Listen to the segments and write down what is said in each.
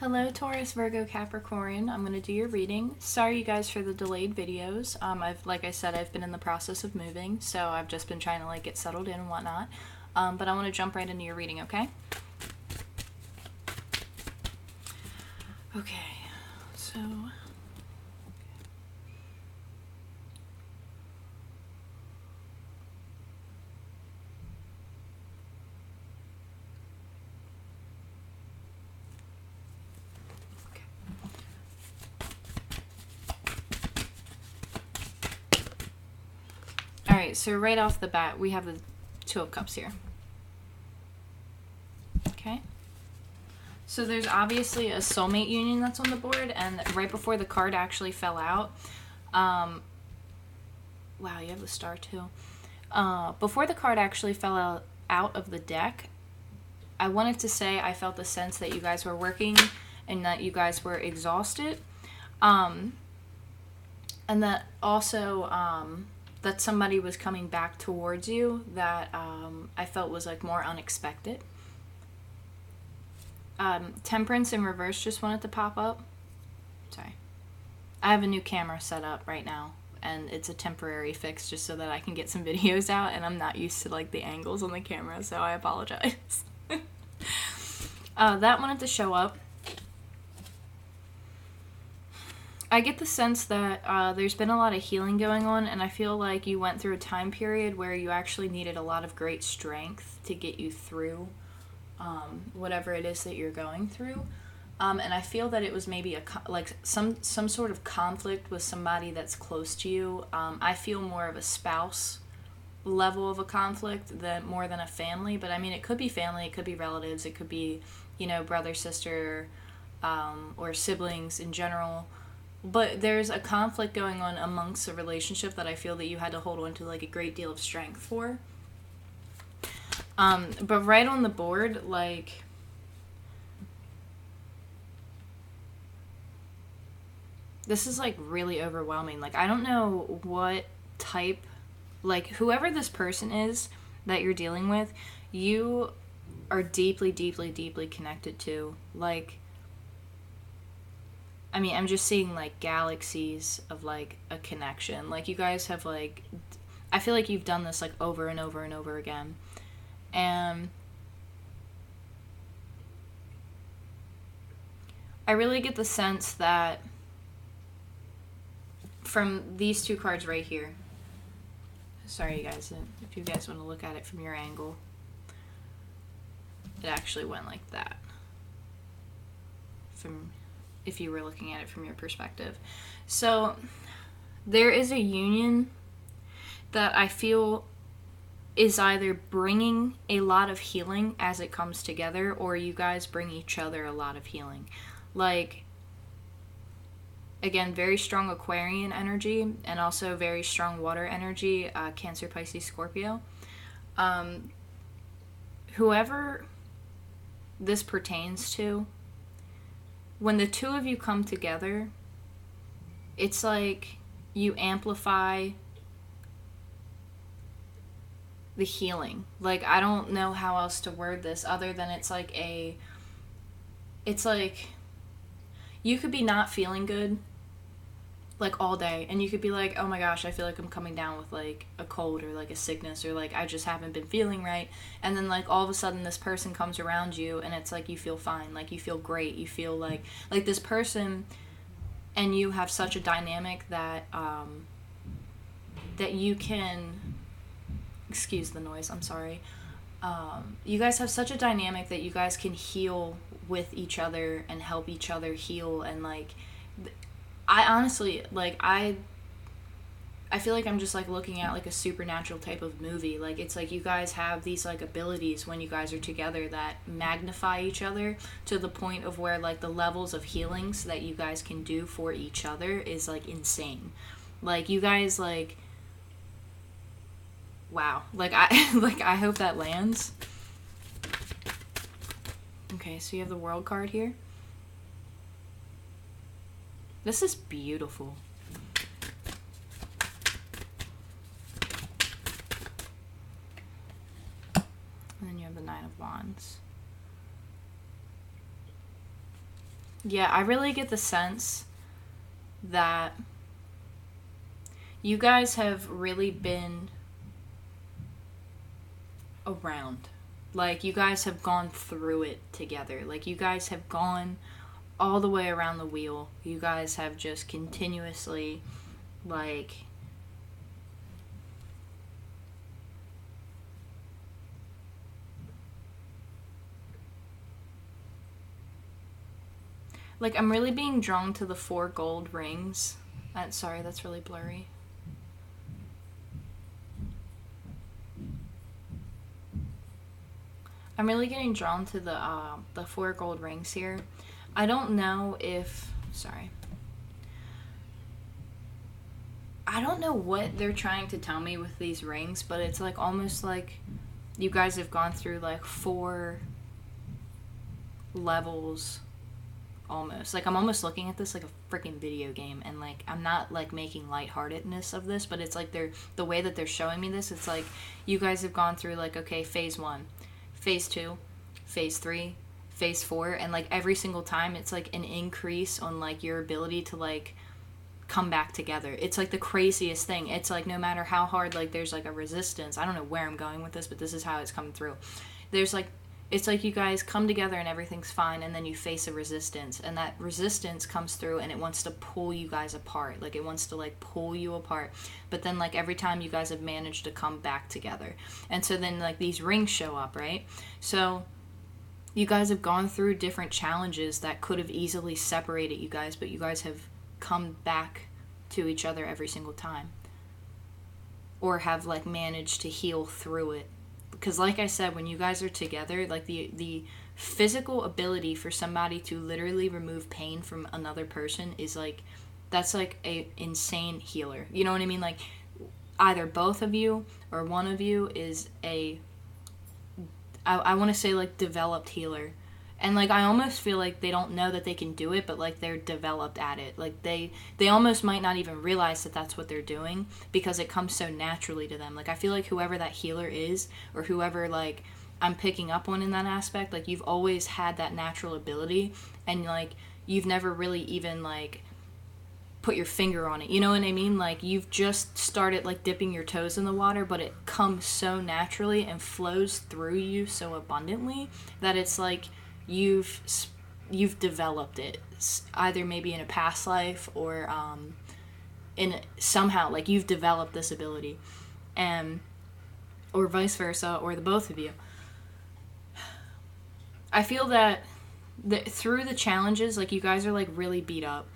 Hello Taurus, Virgo, Capricorn. I'm going to do your reading. Sorry you guys for the delayed videos. Like I said, I've been in the process of moving, so I've just been trying to get settled in and whatnot. But I want to jump right into your reading, okay? Okay, so Alright, so right off the bat, we have the Two of Cups here. Okay. So there's obviously a soulmate union that's on the board, and right before the card actually fell out, wow, you have the star too. Before the card actually fell out of the deck, I wanted to say I felt the sense that you guys were working and that you guys were exhausted. And that also that somebody was coming back towards you that I felt was more unexpected. Temperance in reverse just wanted to pop up. Sorry. I have a new camera set up right now, and it's a temporary fix just so that I can get some videos out, and I'm not used to the angles on the camera, so I apologize. That wanted to show up. I get the sense that there's been a lot of healing going on, and I feel like you went through a time period where you actually needed a lot of great strength to get you through whatever it is that you're going through. And I feel that it was maybe some sort of conflict with somebody that's close to you. I feel more of a spouse level of a conflict more than a family, but I mean, it could be family, it could be relatives, it could be, brother, sister, or siblings in general. But there's a conflict going on amongst a relationship that I feel that you had to hold on to a great deal of strength for. But right on the board, this is really overwhelming. I don't know what type, whoever this person is that you're dealing with, you are deeply, deeply, deeply connected to. I mean, I'm just seeing galaxies of a connection. You guys have I feel like you've done this over and over and over again. And I really get the sense that from these two cards right here, sorry you guys, if you guys want to look at it from your angle, it actually went like that. If you were looking at it from your perspective. So there is a union that I feel is either bringing a lot of healing as it comes together, or you guys bring each other a lot of healing. Again, very strong Aquarian energy, and also very strong water energy, Cancer, Pisces, Scorpio. Whoever this pertains to, when the two of you come together, it's you amplify the healing. I don't know how else to word this other than it's you could be not feeling good all day, and you could be oh my gosh, I feel I'm coming down with a cold or a sickness, or I just haven't been feeling right, and then all of a sudden this person comes around you and it's you feel fine, you feel great, you feel like this person and you have such a dynamic that that you can, excuse the noise, I'm sorry, you guys have such a dynamic that you guys can heal with each other and help each other heal. And I honestly, I feel I'm just looking at a supernatural type of movie. It's you guys have these abilities when you guys are together that magnify each other to the point of where the levels of healings that you guys can do for each other is insane. You guys wow. I hope that lands. Okay, so you have the World card here. This is beautiful. And then you have the Nine of Wands. Yeah, I really get the sense that you guys have really been around. Like, you guys have gone through it together. Like, you guys have gone all the way around the wheel. You guys have just continuously, like, I'm really being drawn to the 4 gold rings. Sorry, that's really blurry. I'm really getting drawn to the 4 gold rings here. I don't know if... Sorry. I don't know what they're trying to tell me with these rings, but it's like almost like you guys have gone through like 4 levels almost. Like, I'm almost looking at this like a freaking video game, and like I'm not like making lightheartedness of this, but it's like the way that they're showing me this, it's like you guys have gone through like, okay, phase 1, phase 2, phase 3, phase 4, and like every single time it's like an increase on like your ability to like come back together. It's like the craziest thing. It's like no matter how hard, like there's like a resistance. I don't know where I'm going with this, but this is how it's coming through. There's like, it's like you guys come together and everything's fine, and then you face a resistance, and that resistance comes through and it wants to pull you guys apart. Like, it wants to like pull you apart. But then like every time you guys have managed to come back together. And so then like these rings show up, right? So you guys have gone through different challenges that could have easily separated you guys, but you guys have come back to each other every single time, or have like managed to heal through it. Because like I said, when you guys are together, like the physical ability for somebody to literally remove pain from another person is like, that's like a insane healer. You know what I mean? Like, either both of you or one of you is I want to say like developed healer. And like I almost feel like they don't know that they can do it, but like they're developed at it. Like they almost might not even realize that that's what they're doing, because it comes so naturally to them. Like, I feel like whoever that healer is, or whoever like I'm picking up on in that aspect, like you've always had that natural ability, and like you've never really even like put your finger on it. You know what I mean? Like, you've just started like dipping your toes in the water, but it comes so naturally and flows through you so abundantly that it's like you've developed it, either maybe in a past life or in somehow like you've developed this ability, and or vice versa, or the both of you. I feel that through the challenges, like you guys are like really beat up,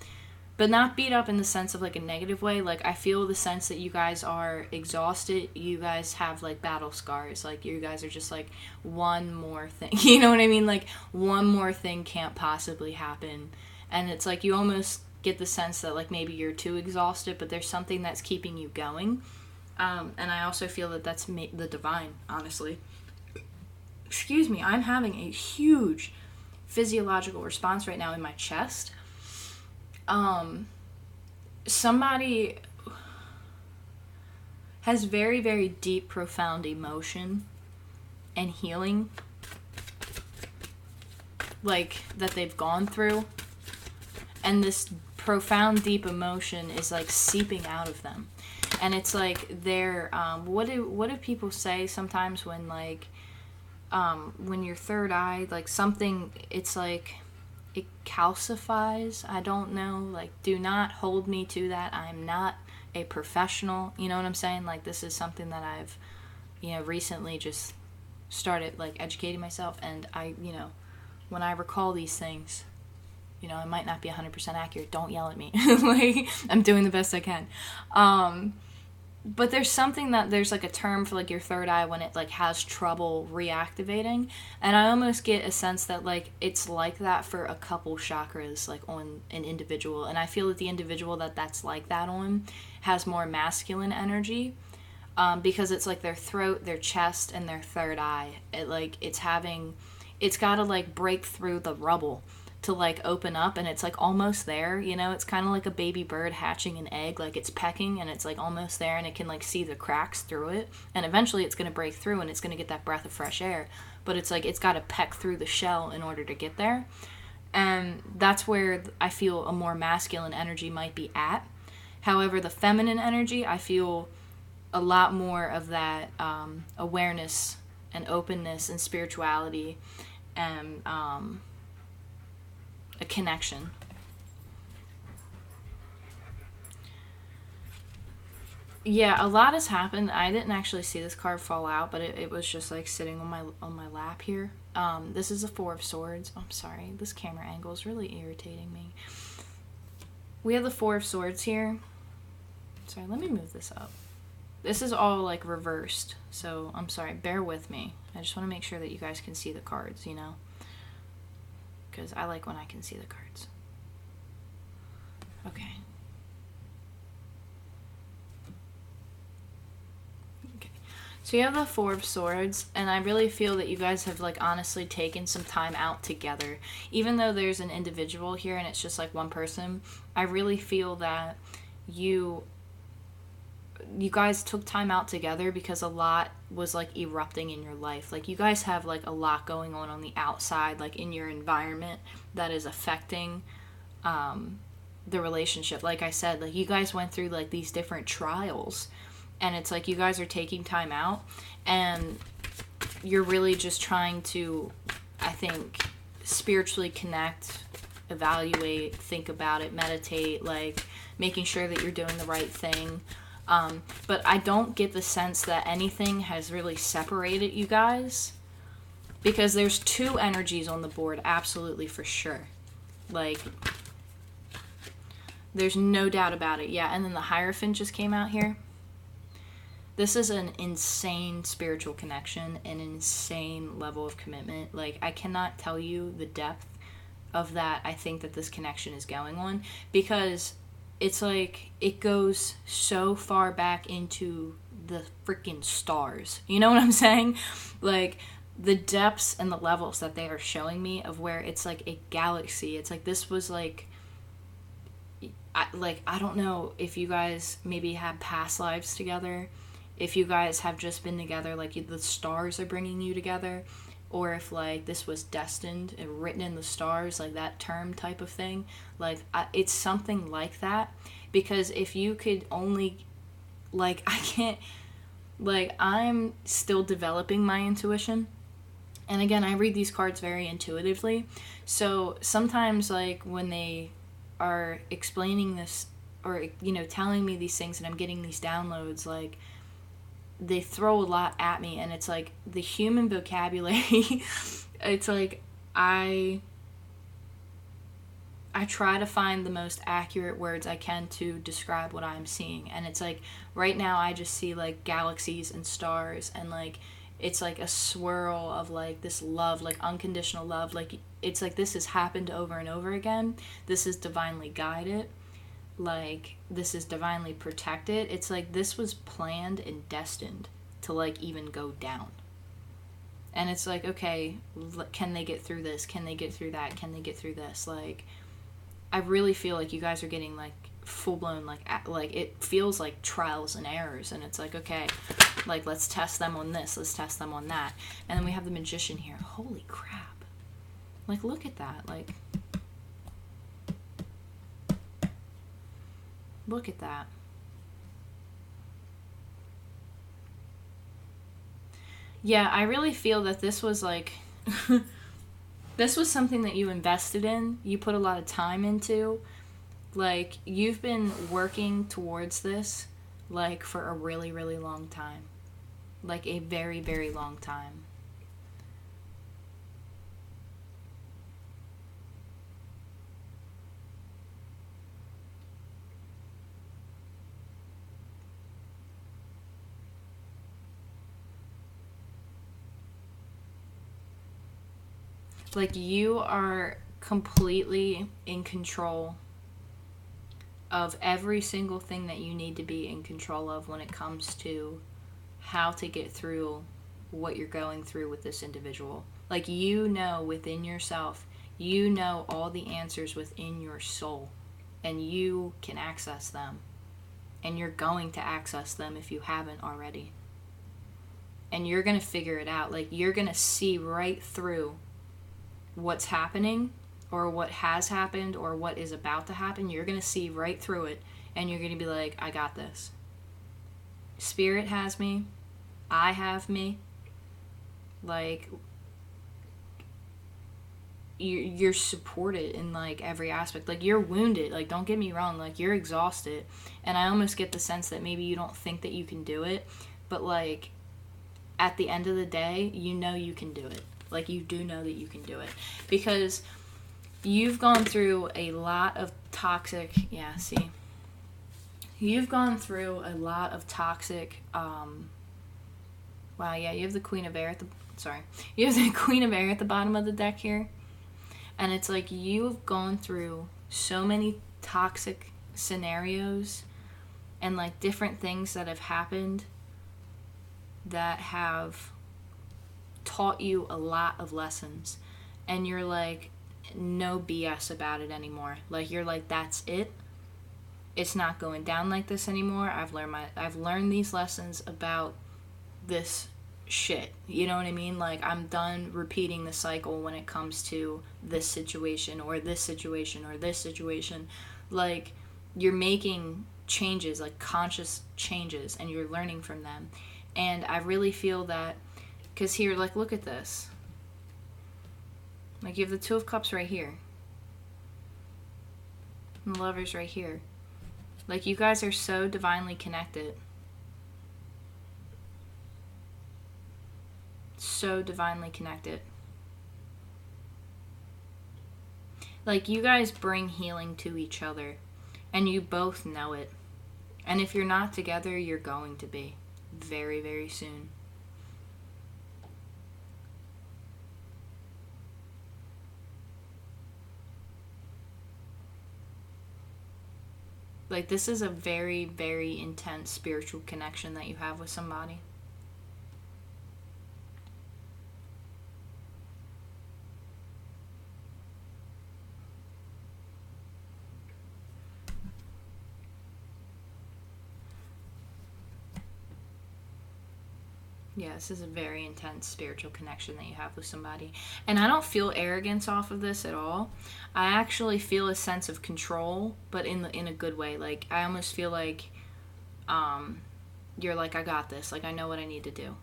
but not beat up in the sense of like a negative way. Like, I feel the sense that you guys are exhausted. You guys have like battle scars. Like, you guys are just like, one more thing. You know what I mean? Like, one more thing can't possibly happen. And it's like you almost get the sense that like maybe you're too exhausted, but there's something that's keeping you going. And I also feel that that's the divine, honestly. Excuse me, I'm having a huge physiological response right now in my chest. Somebody has very, very deep, profound emotion and healing, like, that they've gone through, and this profound, deep emotion is like seeping out of them, and it's like they're what do people say sometimes when like when your third eye, like something, it's like it calcifies. I don't know, like, do not hold me to that. I'm not a professional, you know what I'm saying? Like, this is something that I've, recently just started, like, educating myself, and I, when I recall these things, it might not be 100% accurate. Don't yell at me. Like, I'm doing the best I can. But there's something that there's like a term for like your third eye when it like has trouble reactivating, and I almost get a sense that like it's like that for a couple chakras, like on an individual, and I feel that the individual that's like that on has more masculine energy, because it's like their throat, their chest, and their third eye. It's got to like break through the rubble to like open up, and it's like almost there, it's kind of like a baby bird hatching an egg. Like, it's pecking and it's like almost there, and it can like see the cracks through it, and eventually it's going to break through and it's going to get that breath of fresh air, but it's like it's got to peck through the shell in order to get there. And that's where I feel a more masculine energy might be at. However, the feminine energy, I feel a lot more of that awareness and openness and spirituality and a connection. Yeah, a lot has happened. I didn't actually see this card fall out, but it was just like sitting on my lap here. This is a Four of Swords. I'm sorry, this camera angle is really irritating me. We have the Four of Swords here. Sorry, let me move this up. This is all like reversed, so I'm sorry, bear with me. I just want to make sure that you guys can see the cards, you know? Because I like when I can see the cards. Okay. So you have the Four of Swords, and I really feel that you guys have, like, honestly taken some time out together. Even though there's an individual here and it's just, like, one person, I really feel that you guys took time out together because a lot was, like, erupting in your life. Like, you guys have, like, a lot going on the outside, like, in your environment that is affecting the relationship. Like I said, like, you guys went through, like, these different trials. And it's like you guys are taking time out and you're really just trying to, I think, spiritually connect, evaluate, think about it, meditate, like making sure that you're doing the right thing. But I don't get the sense that anything has really separated you guys, because there's two energies on the board, absolutely, for sure. Like, there's no doubt about it. Yeah, and then the Hierophant just came out here. This is an insane spiritual connection, an insane level of commitment. Like, I cannot tell you the depth of that I think that this connection is going on, because it's like it goes so far back into the freaking stars. You know what I'm saying? Like, the depths and the levels that they are showing me of where it's like a galaxy. It's like this was like, I don't know if you guys maybe had past lives together, if you guys have just been together, like the stars are bringing you together, or if like this was destined and written in the stars, like that term type of thing. Like, it's something like that, because if you could only, like, I can't, like, I'm still developing my intuition. And again, I read these cards very intuitively. So sometimes, like, when they are explaining this or, you know, telling me these things and I'm getting these downloads, like, they throw a lot at me, and it's like the human vocabulary. It's like I try to find the most accurate words I can to describe what I'm seeing, and it's like right now I just see like galaxies and stars, and like it's like a swirl of like this love, like unconditional love. Like, it's like this has happened over and over again. This is divinely guided. Like, this is divinely protected. It's like this was planned and destined to like even go down. And it's like, okay, can they get through this? Can they get through that? Can they get through this? Like, I really feel like you guys are getting like full blown, like it feels like trials and errors, and it's like, okay, like, let's test them on this, let's test them on that. And then we have the Magician here. Holy crap. Like, look at that. Like, look at that. Yeah, I really feel that this was like this was something that you invested in, you put a lot of time into. Like, you've been working towards this like for a really, really long time. Like, a very, very long time. Like, you are completely in control of every single thing that you need to be in control of when it comes to how to get through what you're going through with this individual. Like, you know within yourself, you know all the answers within your soul, and you can access them. And you're going to access them if you haven't already. And you're going to figure it out. Like, you're going to see right through what's happening, or what has happened or what is about to happen, you're going to see right through it, and you're going to be like, I got this. Spirit has me. I have me. Like, you're supported in, like, every aspect. Like, you're wounded. Like, don't get me wrong. Like, you're exhausted. And I almost get the sense that maybe you don't think that you can do it. But, like, at the end of the day, you know you can do it. Like, you do know that you can do it. Because you've gone through a lot of toxic... Yeah, see? You've gone through a lot of toxic... Wow, yeah, you have the Queen of Air at the... Sorry. You have the Queen of Air at the bottom of the deck here. And it's like you've gone through so many toxic scenarios and, like, different things that have happened that have taught you a lot of lessons. And you're like, no BS about it anymore. Like, you're like, that's it. It's not going down like this anymore. I've learned these lessons about this shit. You know what I mean? Like, I'm done repeating the cycle when it comes to this situation or this situation or this situation. Like, you're making changes, like conscious changes, and you're learning from them. And I really feel that, because here, like, look at this. Like, you have the Two of Cups right here. And the Lovers right here. Like, you guys are so divinely connected. So divinely connected. Like, you guys bring healing to each other, and you both know it. And if you're not together, you're going to be very, very soon. Like, this is a very, very intense spiritual connection that you have with somebody. Yeah, this is a very intense spiritual connection that you have with somebody. And I don't feel arrogance off of this at all. I actually feel a sense of control, but in a good way. Like, I almost feel like you're like, I got this. Like, I know what I need to do.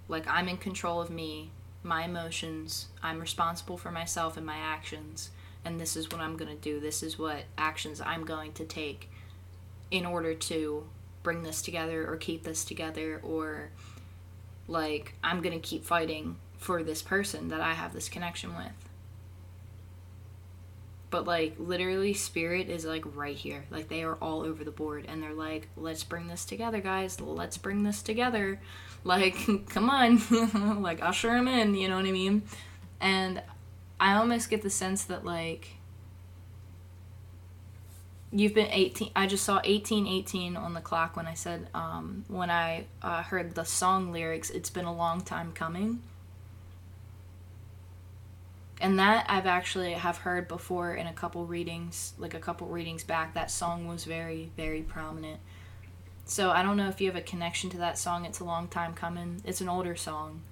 Like, I'm in control of me, my emotions. I'm responsible for myself and my actions. And this is what I'm going to do. This is what actions I'm going to take in order to bring this together or keep this together, or... like, I'm going to keep fighting for this person that I have this connection with. But, like, literally, Spirit is, like, right here. Like, they are all over the board. And they're like, let's bring this together, guys. Let's bring this together. Like, come on. Like, usher them in, you know what I mean? And I almost get the sense that, like... You've been 18. I just saw 1818 on the clock when I said, when I heard the song lyrics, it's been a long time coming. And that I've actually have heard before in a couple readings, like a couple readings back. That song was very, very prominent. So I don't know if you have a connection to that song. It's a long time coming. It's an older song.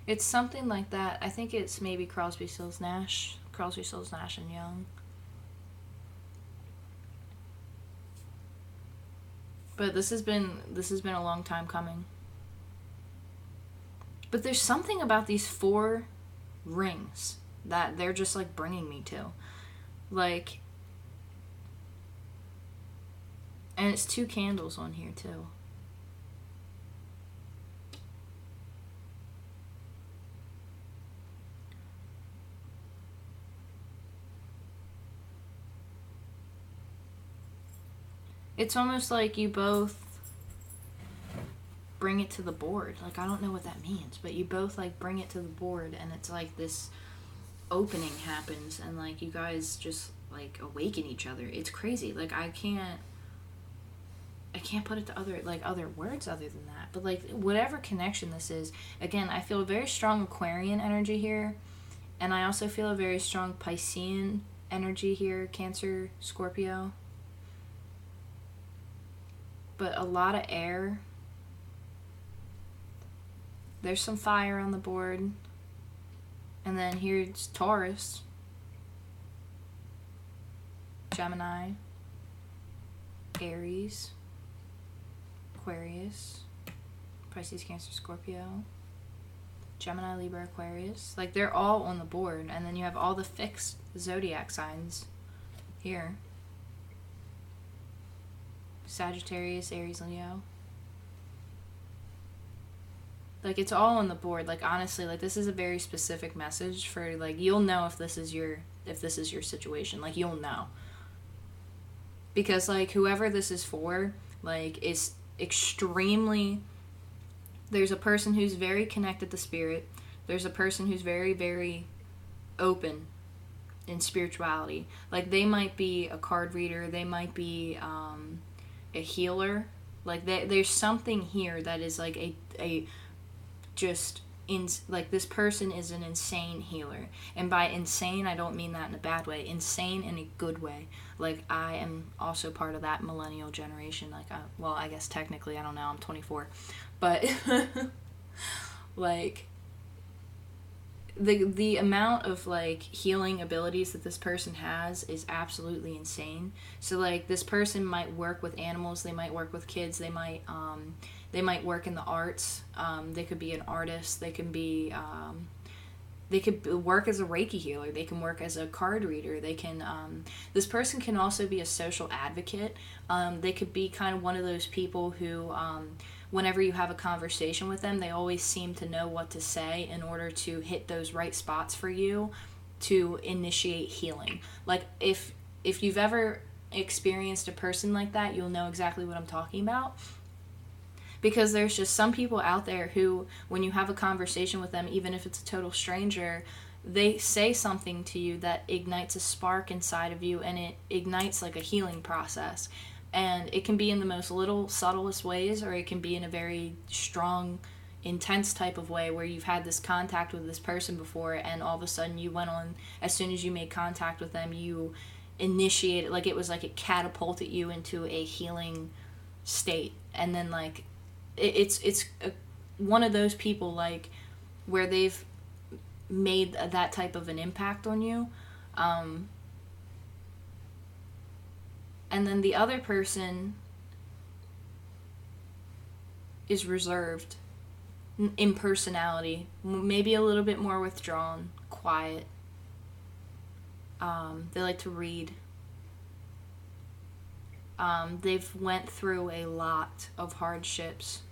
It's something like that. I think it's maybe Crosby, Stills, Nash, and Young. But this has been a long time coming. But there's something about these 4 rings that they're just, like, bringing me to. Like, and it's 2 candles on here, too. It's almost like you both bring it to the board. Like, I don't know what that means, but you both, like, bring it to the board, and it's like this opening happens, and, like, you guys just, like, awaken each other. It's crazy. Like, I can't I can't put it to other words other than that. But like whatever connection this is, again, I feel a very strong Aquarian energy here, and I also feel a very strong Piscean energy here, Cancer, Scorpio. But a lot of air. There's some fire on the board. And then here's Taurus, Gemini, Aries, Aquarius, Pisces, Cancer, Scorpio, Gemini, Libra, Aquarius. Like, they're all on the board. And then you have all the fixed zodiac signs here. Sagittarius, Aries, Leo. Like, it's all on the board. Like, honestly, like, this is a very specific message for, like, you'll know if this is your situation. Like, you'll know. Because, like, whoever this is for, like, is extremely... There's a person who's very connected to spirit. There's a person who's very, very open in spirituality. Like, they might be a card reader. They might be a healer. Like, there's something here that is, like, like, this person is an insane healer. And by insane, I don't mean that in a bad way. Insane in a good way. Like, I am also part of that millennial generation. Like, well, I guess technically, I don't know, I'm 24. But, like, the amount of, like, healing abilities that this person has is absolutely insane. So, like, this person might work with animals. They might work with kids. They might work in the arts. They could be an artist. They could work as a Reiki healer. They can work as a card reader. They can, this person can also be a social advocate. They could be kind of one of those people who, whenever you have a conversation with them, they always seem to know what to say in order to hit those right spots for you to initiate healing. Like, if you've ever experienced a person like that, you'll know exactly what I'm talking about. Because there's just some people out there who, when you have a conversation with them, even if it's a total stranger, they say something to you that ignites a spark inside of you, and it ignites like a healing process. And it can be in the most little, subtlest ways, or it can be in a very strong, intense type of way where you've had this contact with this person before, and all of a sudden you went on, as soon as you made contact with them, you initiated, like, it was like it catapulted you into a healing state. And then, like, it's one of those people, like, where they've made that type of an impact on you. And then the other person is reserved in personality, maybe a little bit more withdrawn, quiet. They like to read. They've went through a lot of hardships,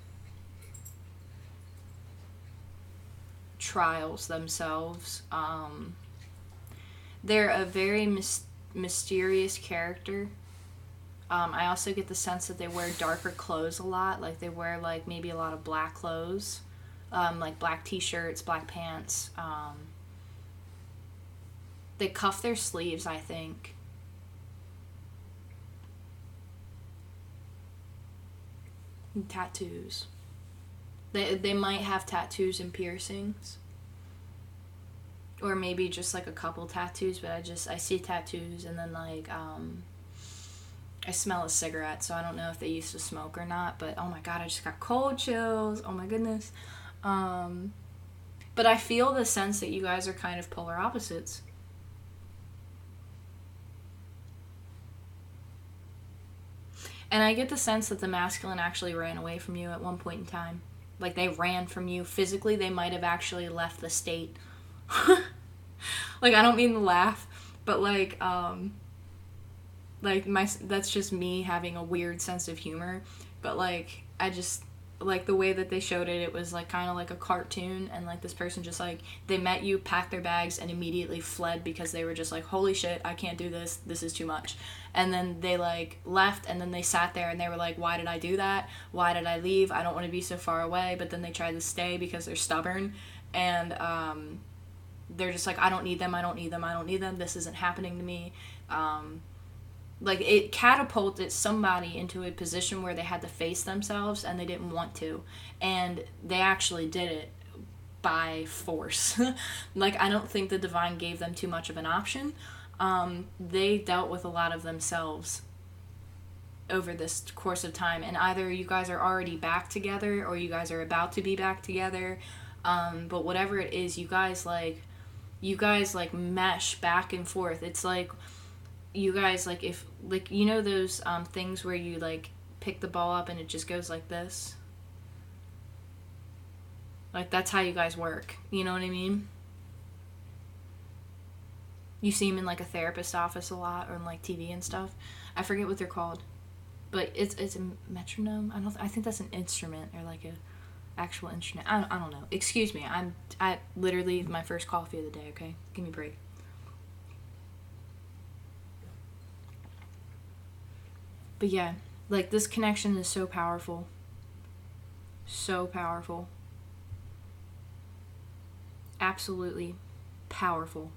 trials themselves. They're a very mysterious character. I also get the sense that they wear darker clothes a lot. Like, they wear, like, maybe a lot of black clothes, like black t-shirts, black pants. They cuff their sleeves, I think. And tattoos. They might have tattoos and piercings. Or maybe just, like, a couple tattoos, but I see tattoos, and then, like, I smell a cigarette, so I don't know if they used to smoke or not, but oh my god, I just got cold chills. Oh my goodness. But I feel the sense that you guys are kind of polar opposites. And I get the sense that the masculine actually ran away from you at one point in time. Like, they ran from you physically. They might have actually left the state. Like, I don't mean to laugh, but like that's just me having a weird sense of humor. But like, I just like the way that they showed it. It was like kind of like a cartoon, and like this person just like, they met you, packed their bags, and immediately fled because they were just like, holy shit, I can't do this. This is too much. And then they like left, and then they sat there and they were like, why did I do that? Why did I leave? I don't want to be so far away. But then they tried to stay because they're stubborn, and they're just like, I don't need them. This isn't happening to me. like it catapulted somebody into a position where they had to face themselves and they didn't want to, and they actually did it by force. Like, I don't think the divine gave them too much of an option. They dealt with a lot of themselves over this course of time, and either you guys are already back together or you guys are about to be back together. But whatever it is, you guys like mesh back and forth. It's like you guys, like, if, like, you know those things where you like pick the ball up and it just goes like this, like that's how you guys work, you know what I mean? You see them in like a therapist's office a lot, or in like TV and stuff. I forget what they're called, but it's a metronome. I think that's an instrument, or like a actual instrument. I don't know. Excuse me. I literally my first coffee of the day. Okay, give me a break. But yeah, like this connection is so powerful. So powerful. Absolutely powerful.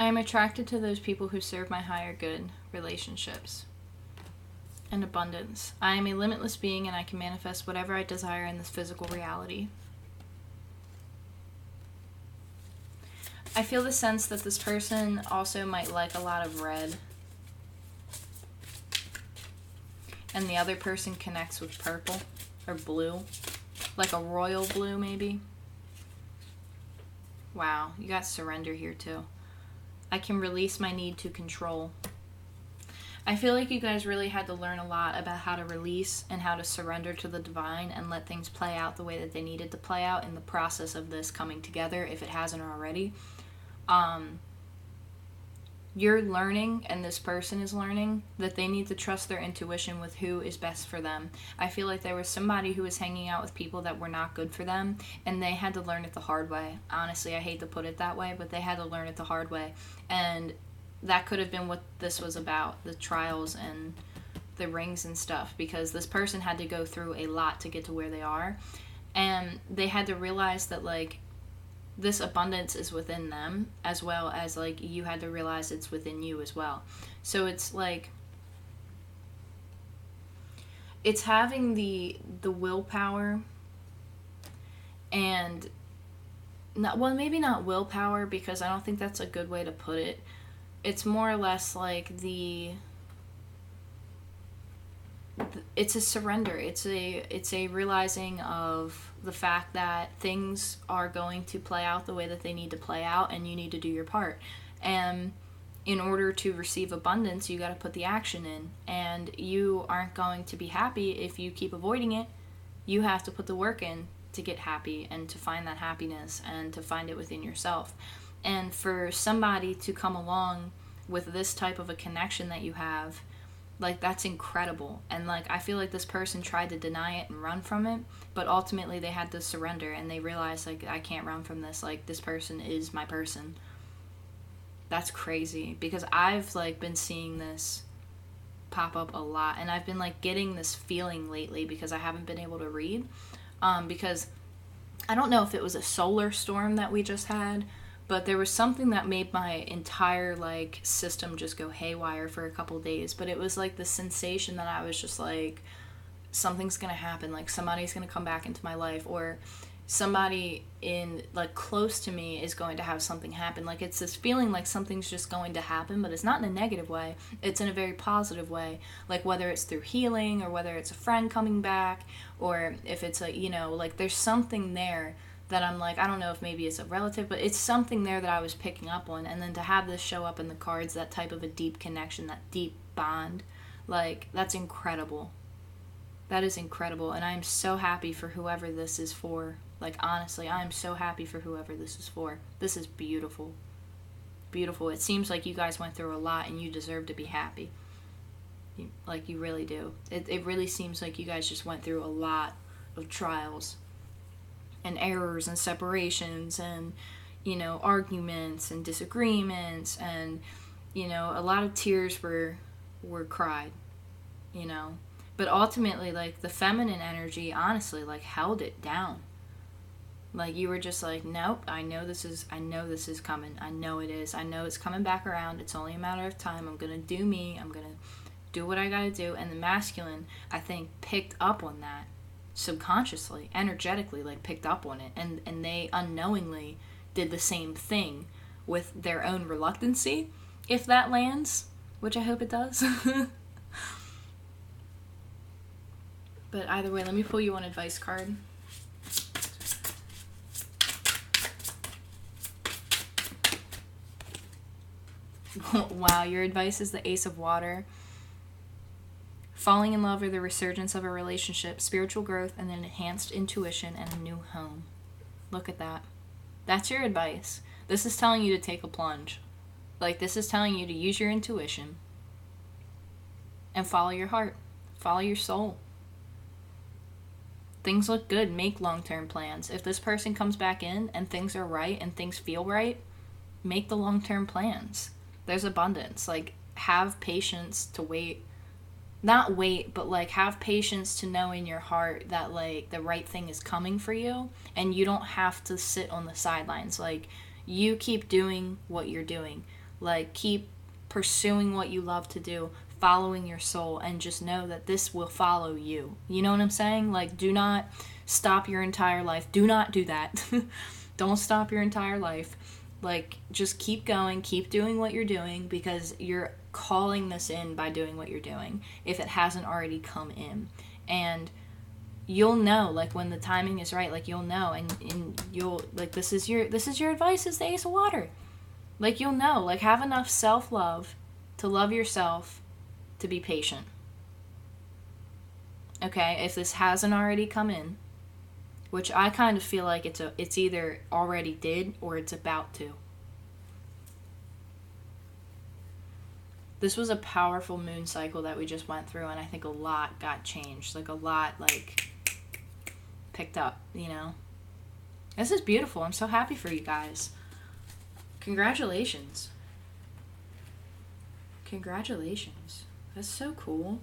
I am attracted to those people who serve my higher good, relationships, and abundance. I am a limitless being and I can manifest whatever I desire in this physical reality. I feel the sense that this person also might like a lot of red, and the other person connects with purple or blue, like a royal blue maybe. Wow, you got surrender here too. I can release my need to control. I feel like you guys really had to learn a lot about how to release and how to surrender to the divine and let things play out the way that they needed to play out in the process of this coming together, if it hasn't already. You're learning, and this person is learning, that they need to trust their intuition with who is best for them. I feel like there was somebody who was hanging out with people that were not good for them, and they had to learn it the hard way. Honestly, I hate to put it that way, but they had to learn it the hard way. And that could have been what this was about, the trials and the rings and stuff, because this person had to go through a lot to get to where they are. And they had to realize that, like, this abundance is within them, as well as, like, you had to realize it's within you as well. So it's like, it's having the willpower, and not, well, maybe not willpower, because I don't think that's a good way to put it. It's more or less like it's a surrender. It's a realizing of the fact that things are going to play out the way that they need to play out, and you need to do your part. And in order to receive abundance, you got to put the action in, and you aren't going to be happy if you keep avoiding it. You have to put the work in to get happy and to find that happiness and to find it within yourself. And for somebody to come along with this type of a connection that you have, like, that's incredible. And, like, I feel like this person tried to deny it and run from it, but ultimately they had to surrender, and they realized, like, I can't run from this. Like, this person is my person. That's crazy, because I've, like, been seeing this pop up a lot, and I've been, like, getting this feeling lately because I haven't been able to read, because I don't know if it was a solar storm that we just had, but there was something that made my entire, like, system just go haywire for a couple days. But it was like the sensation that I was just like, something's gonna happen, like somebody's gonna come back into my life, or somebody in, like, close to me is going to have something happen. Like, it's this feeling like something's just going to happen, but it's not in a negative way, it's in a very positive way. Like, whether it's through healing, or whether it's a friend coming back, or if it's a, you know, like, there's something there that I'm like, I don't know if maybe it's a relative, but it's something there that I was picking up on. And then to have this show up in the cards, that type of a deep connection, that deep bond, like, that's incredible. That is incredible. And I'm so happy for whoever this is for. Like, honestly, I'm so happy for whoever this is for. This is beautiful. beautiful. It seems like you guys went through a lot and you deserve to be happy. Like, you really do. It really seems like you guys just went through a lot of trials and errors and separations and, you know, arguments and disagreements and, you know, a lot of tears were cried, you know. But ultimately, like, the feminine energy, honestly, like, held it down. Like, you were just like, nope, I know this is coming. I know it is. I know it's coming back around. It's only a matter of time. I'm going to do me. I'm going to do what I got to do. And the masculine, I think, picked up on that subconsciously, energetically, like, picked up on it. And they unknowingly did the same thing with their own reluctancy, if that lands, which I hope it does. But either way, let me pull you one advice card. Wow, your advice is the Ace of Water. Falling in love or the resurgence of a relationship, spiritual growth, and then enhanced intuition and a new home. Look at that. That's your advice. This is telling you to take a plunge. Like, this is telling you to use your intuition and follow your heart. Follow your soul. Things look good. Make long-term plans. If this person comes back in and things are right and things feel right, make the long-term plans. There's abundance. Like, have patience to wait. Not wait, but, like, have patience to know in your heart that, like, the right thing is coming for you, and you don't have to sit on the sidelines. Like, you keep doing what you're doing. Like, keep pursuing what you love to do, following your soul, and just know that this will follow you. You know what I'm saying? Like, do not stop your entire life. Do not do that. Don't stop your entire life. Like, just keep going, keep doing what you're doing, because you're calling this in by doing what you're doing, if it hasn't already come in. And you'll know, like, when the timing is right, like, you'll know, and you'll, like, this is your advice, is the Ace of Water. Like, you'll know, like, have enough self-love to love yourself, to be patient. Okay, if this hasn't already come in, which I kind of feel like it's either already did or it's about to. This was a powerful moon cycle that we just went through, and I think a lot got changed. Like, a lot, like, picked up, you know? This is beautiful. I'm so happy for you guys. Congratulations. Congratulations. That's so cool.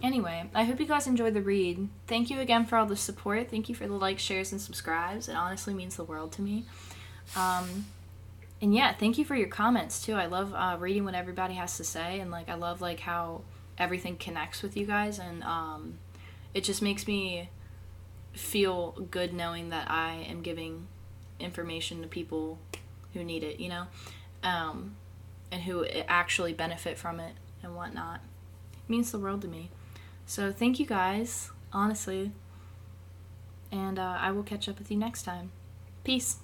Anyway, I hope you guys enjoyed the read. Thank you again for all the support. Thank you for the likes, shares, and subscribes. It honestly means the world to me. And yeah, thank you for your comments too. I love reading what everybody has to say, and, like, I love, like, how everything connects with you guys, and it just makes me feel good knowing that I am giving information to people who need it, you know, and who actually benefit from it and whatnot. It means the world to me. So thank you guys, honestly, and I will catch up with you next time. Peace.